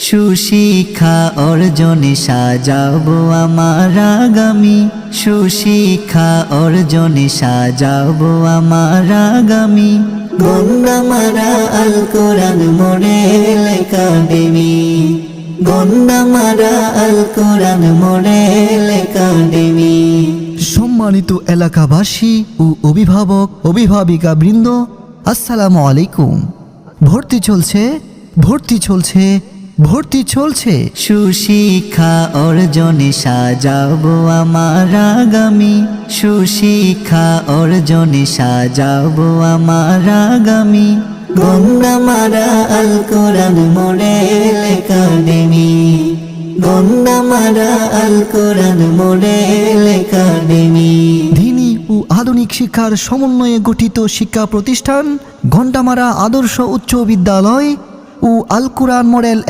সুশিক্ষা অর্জনে সাজাবো আমার আগামী, সুশিক্ষা অর্জনে সাজাবো আমার আগামী। গন্ডামারা আল কোরআন মডেল একাডেমি, গন্ডামারা আল কোরআন মডেল একাডেমি। সম্মানিত এলাকাবাসী ও অভিভাবক অভিভাবিকা বৃন্দ, আসসালামু আলাইকুম। ভর্তি চলছে, ভর্তি চলছে, ভর্তি চলছে। সুশিক্ষা অর্জনে সাজাবো আমার আগামী, সুশিক্ষা অর্জনে সাজাবো আমার আগামী। গন্ডামারা আল কোরআন মডেল একাডেমি, গন্ডামারা আল কোরআন মডেল একাডেমি। দ্বীনি ও আধুনিক শিক্ষার সমন্বয়ে গঠিত শিক্ষা প্রতিষ্ঠান গন্ডামারা আদর্শ উচ্চ বিদ্যালয় ও আল কোরআন মডেল